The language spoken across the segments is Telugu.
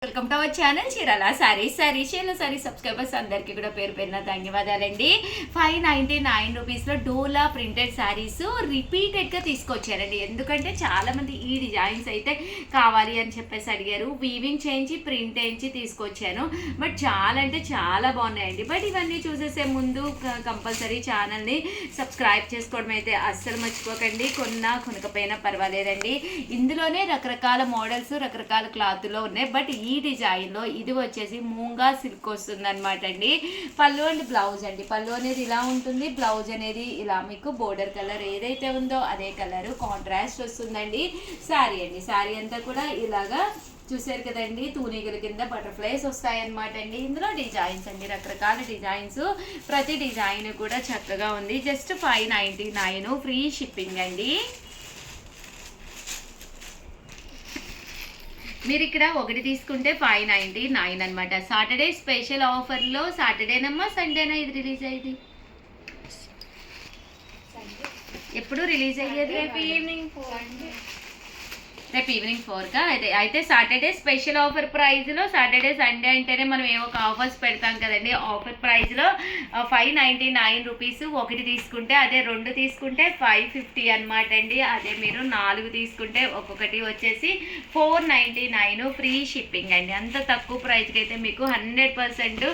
Welcome to our channel Chirala sarees subscribers అందరికీ కూడా పేరు పేరున ధన్యవాదాలండి. 599 రూపీస్లో డోలా ప్రింటెడ్ శారీస్ రిపీటెడ్గా తీసుకొచ్చారండి. ఎందుకంటే చాలామంది ఈ డిజైన్స్ అయితే కావాలి అని చెప్పేసి అడిగారు. వీవింగ్ చేయించి ప్రింట్ చేయించి తీసుకొచ్చాను. బట్ చాలా అంటే చాలా బాగున్నాయండి. బట్ ఇవన్నీ చూసేసే ముందు కంపల్సరీ ఛానల్ని సబ్స్క్రైబ్ చేసుకోవడం అయితే అస్సలు మర్చిపోకండి. కొనకపోయినా పర్వాలేదండి. ఇందులోనే రకరకాల మోడల్స్ రకరకాల క్లాత్లో ఉన్నాయి. బట్ ఈ డిజైన్లో ఇది వచ్చేసి మూంగా సిల్క్ వస్తుంది అనమాట అండి. పళ్ళు అండ్ బ్లౌజ్ అండి. పళ్ళు అనేది ఇలా ఉంటుంది, బ్లౌజ్ అనేది ఇలా మీకు బోర్డర్ కలర్ ఏదైతే ఉందో అదే కలర్ కాంట్రాస్ట్ వస్తుందండి. శారీ అండి, శారీ అంతా కూడా ఇలాగా చూసారు కదండి, తూనీగల కింద బటర్ఫ్లైస్ వస్తాయన్నమాట అండి. ఇందులో డిజైన్స్ అండి, రకరకాల డిజైన్స్, ప్రతి డిజైన్ కూడా చక్కగా ఉంది. జస్ట్ 599 ఫ్రీ షిప్పింగ్ అండి. మీరు ఇక్కడ ఒకటి తీసుకుంటే 599 అనమాట. సాటర్డే స్పెషల్ ఆఫర్లో సాటర్డేనమ్మా సండేనా ఇది రిలీజ్ అయ్యేది? ఎప్పుడు రిలీజ్ అయ్యేది? రేపు ఈవినింగ్ 4కా? అయితే సాటర్డే స్పెషల్ ఆఫర్ ప్రైస్లో, సాటర్డే సండే అంటేనే మనం ఏవో ఒక ఆఫర్స్ పెడతాం కదండి. ఆఫర్ ప్రైస్లో 599 రూపీస్. ఒకటి తీసుకుంటే అదే, రెండు తీసుకుంటే 550 అనమాట అండి. అదే మీరు 4 తీసుకుంటే ఒక్కొక్కటి వచ్చేసి 499 ఫ్రీ షిప్పింగ్ అండి. అంత తక్కువ ప్రైస్కి అయితే మీకు 100%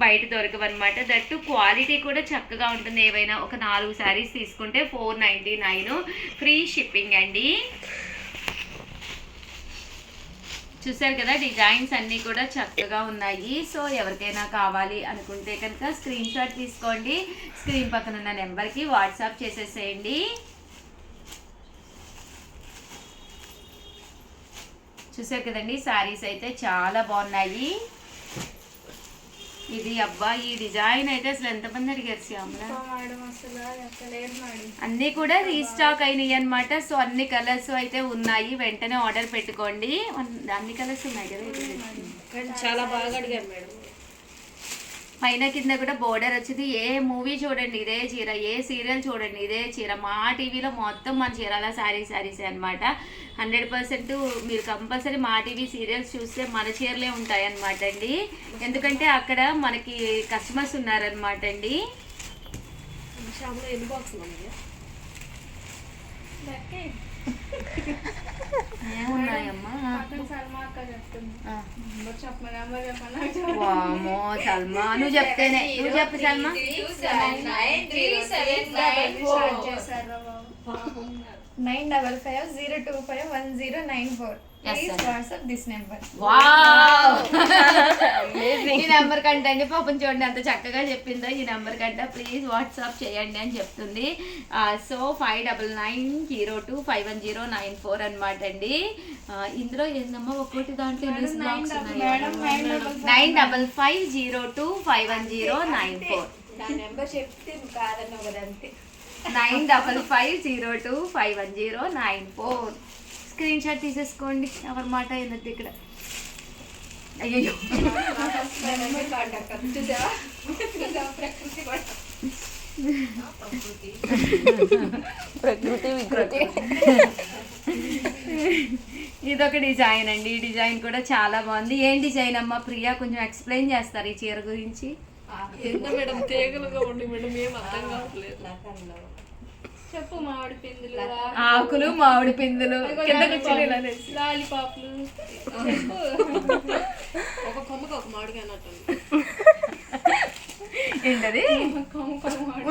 బయట దొరకవన్నమాట. దట్టు క్వాలిటీ కూడా చక్కగా ఉంటుంది. ఏవైనా ఒక 4 శారీస్ తీసుకుంటే 499 ఫ్రీ షిప్పింగ్ అండి. చూసారు కదా, డిజైన్స్ అన్నీ కూడా చక్కగా ఉన్నాయి. సో ఎవరికైనా కావాలి అనుకుంటే కనుక స్క్రీన్ షాట్ తీసుకోండి. స్క్రీన్ పక్కన ఉన్న నెంబర్కి వాట్సాప్ చేసేసేయండి. చూసారు కదండి, శారీస్ అయితే చాలా బాగున్నాయి. ఇది అబ్బా, ఈ డిజైన్ అయితే అసలు ఎంతమంది అడిగారు శ్యామల? అన్నీ కూడా రీస్టాక్ అయినాయి అనమాట. సో అన్ని కలర్స్ అయితే ఉన్నాయి, వెంటనే ఆర్డర్ పెట్టుకోండి. అన్ని కలర్స్ ఉన్నాయి కదా, చాలా బాగా అడిగారు మేడం. పైన కింద కూడా బోర్డర్ వచ్చింది. ఏ మూవీ చూడండి ఇదే చీర, ఏ సీరియల్ చూడండి ఇదే చీర. మా టీవీలో మొత్తం మన చీరాల శారీస్ అనమాట. 100% మీరు కంపల్సరీ మా టీవీ సీరియల్స్ చూస్తే మన చీరలే ఉంటాయి అనమాట అండి. ఎందుకంటే అక్కడ మనకి కస్టమర్స్ ఉన్నారనమాట అండి. ఏమున్నాయమ్మా? వామో సల్మా, నువ్వు చెప్తేనే. నువ్వు చెప్పు సల్మా. 955025109 ఈ నెంబర్ కంటే అండి, పాపం చూడండి అంత చక్కగా చెప్పిందో. ఈ నెంబర్ కంటే ప్లీజ్ వాట్సాప్ చేయండి అని చెప్తుంది. సో 5990251094 అనమాట అండి. ఇందులో ఏందమ్మా ఒక్కొక్కటి దాంట్లో 95502511094 95502511094. స్క్రీన్ షాట్ తీసేసుకోండి. ఎవరి మాట అయినది ఇక్కడ. అయ్యో, ప్రకృతి వికృతి. ఇదొక డిజైన్ అండి. ఈ డిజైన్ కూడా చాలా బాగుంది. ఏం డిజైన్ అమ్మా ప్రియా, కొంచెం ఎక్స్ప్లెయిన్ చేస్తారు ఈ చీర గురించి? మేడం తీగలుగా ఉండి మేడం ఏం అర్థం కావట్లేదు. చెప్పు. మామిడి పిందులు, ఆకులు, మామిడి పిందులు, లాలిపాపులు. ఒక కొమ్మకి ఒక మామిడికాయ అన్నట్టు ఏంటది?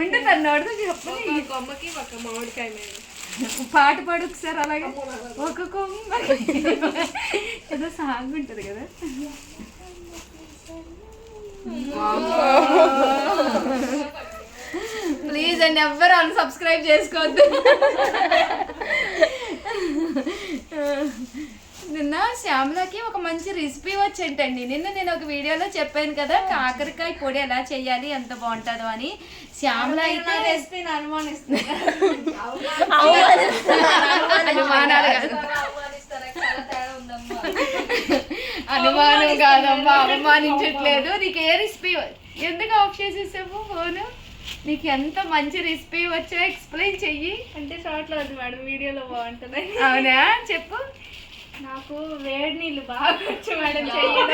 ఉంటుంది అన్నోడు చెప్పు. కొమ్మకి ఒక మామిడికాయ మేడం. పాట పాడు ఒకసారి అలాగే. ఒక కొమ్మ ఏదో సాంగ్ ఉంటుంది కదా. ప్లీజ్ అండి, ఎవ్వరు అన్సబ్స్క్రైబ్ చేసుకోవద్దు. నిన్న శ్యామలకి ఒక మంచి రెసిపీ వచ్చేంటండి. నిన్న నేను ఒక వీడియోలో చెప్పాను కదా, కాకరకాయ పొడి ఎలా చేయాలి, ఎంత బాగుంటుందో అని. శ్యామల అయితే రెసిపీని అనుమానిస్తుంది. అనుమానం కాదమ్మా, అవమానించట్లేదు. నీకు ఏ రెసిపీ, ఎందుకు ఆఫ్ చేసేసావు ఫోను? నీకు ఎంత మంచి రెసిపీ వచ్చో ఎక్స్ప్లెయిన్ చెయ్యి. అంటే షార్ట్లో అది మేడం, వీడియోలో బాగుంటుంది. అవునా, చెప్పు. నాకు వేడి నీళ్ళు బాగా వచ్చు మేడం చేయడం.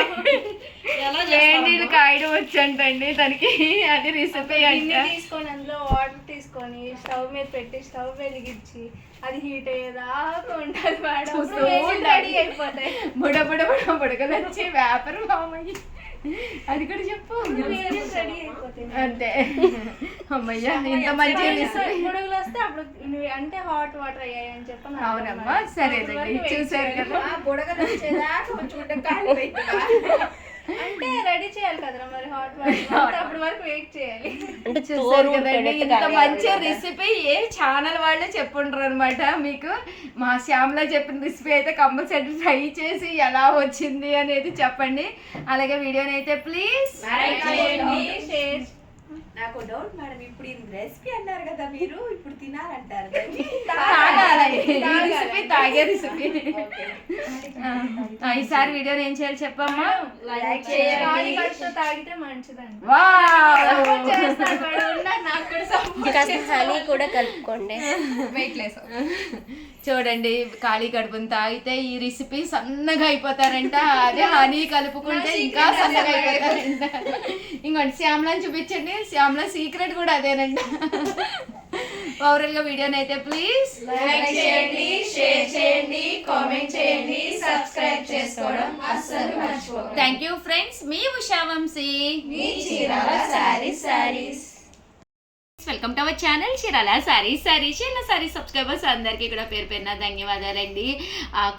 వచ్చు అంటండి తనకి, అది రెసిపీ గిన్నె అంట. తీసుకొని అందులో వాటర్ తీసుకొని స్టవ్ మీద పెట్టి స్టవ్ వెలిగించి అది హీట్ అయ్యేదాకా ఉంటుంది మేడం. చూస్తూ రెడీ అయిపోతాయి. బుడకలు వచ్చి వ్యాపారం మామయ్య, అది కూడా చెప్పు. రెడీ అయిపోతాయి. అంతే అమ్మయ్య, ఇంత మంచి రెసిపీ. బుడగలు వస్తే అప్పుడు అంటే హాట్ వాటర్ అయ్యాయి అని చెప్పి అవునమ్మా, సరేనండి, చూసారు కదా. బుడగలు వచ్చేదాకా అంటే రెడీ చేయాలి కదరా మరి హాట్ వాటర్, అప్పటి వరకు వెయిట్ చేయాలి. అంటే చూసారు కదండి, ఇంత మంచి రెసిపీ ఏ ఛానల్ వాళ్ళే చెప్పుండ్రు అనమాట మీకు. మా శ్యామ్లా చెప్పిన రెసిపీ అయితే కంపల్సరీ ట్రై చేసి ఎలా వచ్చింది అనేది చెప్పండి. అలాగే వీడియోని అయితే ప్లీజ్ షేర్. నాకు డౌట్ మేడం, ఇప్పుడు ఈ రెసిపీ అన్నారు కదా మీరు, ఇప్పుడు తినాలంటారు రెసిపీ తాగే రెసిపీ. ఈసారి వీడియోని ఏం చేయాలి చెప్పమ్మా. లైక్ చేయాలి, తాగితే మంచిదండి. వావ్, చేస్తాను మేడం, ఉన్నారు నాకు కూడా support కాస్త హనీ కూడా కలుపుకోండి. చూడండి, ఖాళీ కడుపుని తాగితే ఈ రెసిపీ సన్నగా అయిపోతారంట. అదే హనీ కలుపుకుంటే ఇంకా సన్నగా అయిపోతారంట. ఇంకోటి శ్యామ్లాని చూపించండి, శ్యామ్లా సీక్రెట్ కూడా అదేనంట. ఓవరాల్ గా వీడియోని అయితే ప్లీజ్ లైక్ చేయండి, షేర్ చేయండి, కామెంట్ చేయండి, సబ్స్క్రైబ్ చేసుకోవడం అస్సలు మర్చిపోకండి. థ్యాంక్ యూ ఫ్రెండ్స్, మీ ఉషా వంశీ, మీ Chirala sarees. Welcome to our channel Chirala sarees. Chirala sarees subscribers అందరికీ కూడా పేరు పేరున ధన్యవాదాలండి.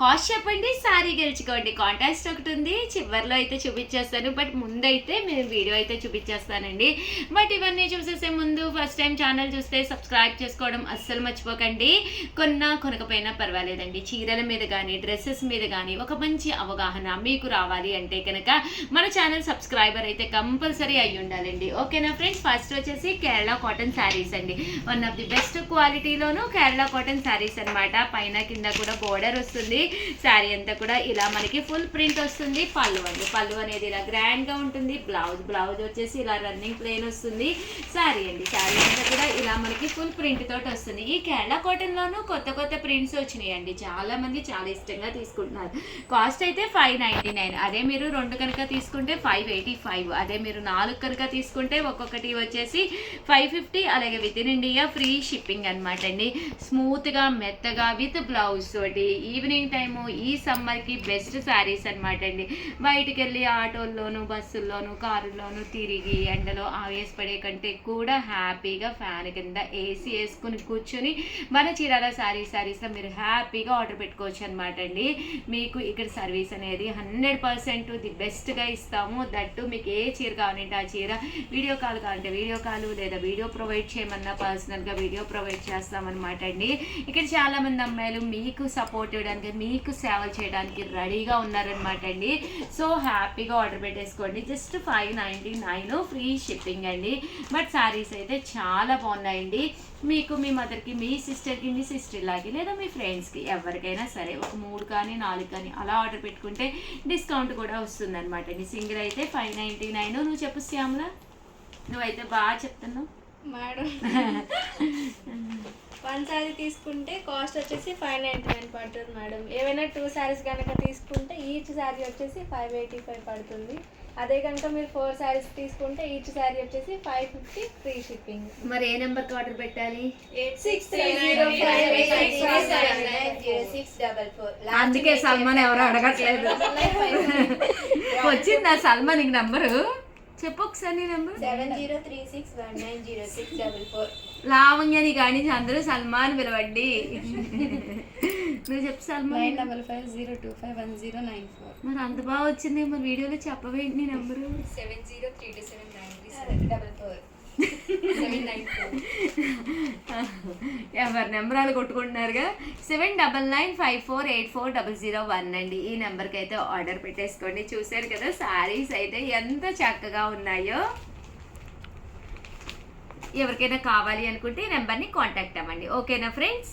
కాస్ట్ చెప్పండి, సారీ గెలుచుకోండి. కాంటాక్ట్ ఒకటి ఉంది, చివరిలో అయితే చూపించేస్తాను. బట్ ముందైతే మీరు వీడియో అయితే చూపించేస్తానండి. బట్ ఇవన్నీ చూసేసే ముందు ఫస్ట్ టైం ఛానల్ చూస్తే సబ్స్క్రైబ్ చేసుకోవడం అస్సలు మర్చిపోకండి. కొనకపోయినా పర్వాలేదండి, చీరల మీద కానీ డ్రెస్సెస్ మీద కానీ ఒక మంచి అవగాహన మీకు రావాలి అంటే కనుక మన ఛానల్ సబ్స్క్రైబర్ అయితే కంపల్సరీ అయ్యి ఉండాలండి. ఓకేనా ఫ్రెండ్స్. ఫస్ట్ వచ్చేసి కేరళ కాటన్ శారీస్ అండి. వన్ ఆఫ్ ది బెస్ట్ క్వాలిటీలోను కేరళ కాటన్ శారీస్ అనమాట. పైన కింద కూడా బోర్డర్ వస్తుంది. శారీ అంతా కూడా ఇలా మనకి ఫుల్ ప్రింట్ వస్తుంది. పళ్ళు అండి, పళ్ళు అనేది ఇలా గ్రాండ్ గా ఉంటుంది. బ్లౌజ్ వచ్చేసి ఇలా రన్నింగ్ ప్లెయిన్ వస్తుంది. శారీ అండి, శారీ అంతా కూడా ఇలా మనకి ఫుల్ ప్రింట్ తోటి వస్తుంది. ఈ కేరళ కాటన్ లోను కొత్త ప్రింట్స్ వచ్చినాయి అండి. చాలా మంది చాలా ఇష్టంగా తీసుకుంటున్నారు. కాస్ట్ అయితే 599. అదే మీరు 2 కనుక తీసుకుంటే 585. అదే మీరు 4 కనుక తీసుకుంటే ఒక్కొక్కటి వచ్చేసి 550. అలాగే with in India free shipping అనమాట అండి. స్మూత్గా మెత్తగా విత్ బ్లౌజ్ తోటి ఈవినింగ్ టైము ఈ సమ్మర్కి బెస్ట్ శారీస్ అనమాట అండి. బయటికి వెళ్ళి ఆటోల్లోను బస్సుల్లోను కారుల్లోనూ తిరిగి ఎండలో ఆవేశపడే కంటే కూడా హ్యాపీగా ఫ్యాన్ కింద ఏసీ వేసుకుని కూర్చొని మన చీరాల శారీస్లో మీరు హ్యాపీగా ఆర్డర్ పెట్టుకోవచ్చు అనమాట అండి. మీకు ఇక్కడ సర్వీస్ అనేది 100% ది బెస్ట్గా ఇస్తాము. దట్టు మీకు ఏ చీర కావాలంటే ఆ చీర, వీడియో కాల్ కావాలంటే వీడియో కాల్, లేదా వీడియో ప్రొవైడ్ చేయమన్నా పర్సనల్గా వీడియో ప్రొవైడ్ చేస్తామన్నమాట అండి. ఇక్కడ చాలా మంది అమ్మాయిలు మీకు సపోర్ట్ ఇవ్వడానికి, మీకు సేవలు చేయడానికి రెడీగా ఉన్నారనమాట అండి. సో హ్యాపీగా ఆర్డర్ పెట్టేసుకోండి. జస్ట్ 599 ఫ్రీ షిప్పింగ్ అండి. బట్ శారీస్ అయితే చాలా బాగున్నాయండి. మీకు మీ మదర్కి, మీ సిస్టర్కి, మీ సిస్టర్ లాగే లేదా మీ ఫ్రెండ్స్కి ఎవరికైనా సరే ఒక 3 కానీ 4 కానీ అలా ఆర్డర్ పెట్టుకుంటే డిస్కౌంట్ కూడా వస్తుంది అనమాట అండి. సింగిల్ అయితే 599. నువ్వు చెప్పు శ్యామల, నువ్వైతే బాగా చెప్తున్నావు మేడం. 1 శారీ తీసుకుంటే కాస్ట్ వచ్చేసి 599 పడుతుంది మేడం. ఏవైనా 2 శారీస్ కనుక తీసుకుంటే ఈచ్ శారీ వచ్చేసి 585 పడుతుంది. అదే కనుక మీరు 4 శారీస్ తీసుకుంటే ఈచ్ శారీ వచ్చేసి 550 ఫ్రీ షిప్పింగ్. మరి ఏ నెంబర్కి ఆర్డర్ పెట్టాలి? 8630550644. అందుకే సల్మాన్ ఎవరు అడగట్లేదు. వచ్చిందా సల్మాన్ నీకు నంబరు? చెప్పు ఒకసారి నీ నెంబర్. 7036190644. లావణ్యని కానీ అందరూ సల్మాన్ పిలవండి. నువ్వు చెప్పు సల్మాన్. 9550251094. మరి అంత బాగా వచ్చింది, మరి వీడియోలో చెప్పవేంటి నీ నెంబరు? 7032793744. ఎవరి నెంబరాలు కొట్టుకుంటున్నారుగా. 7995484001 అండి. ఈ నెంబర్కి అయితే ఆర్డర్ పెట్టేసుకోండి. చూసారు కదా శారీస్ అయితే ఎంత చక్కగా ఉన్నాయో. ఎవరికైనా కావాలి అనుకుంటే ఈ నెంబర్ని కాంటాక్ట్ అవ్వండి. ఓకేనా ఫ్రెండ్స్.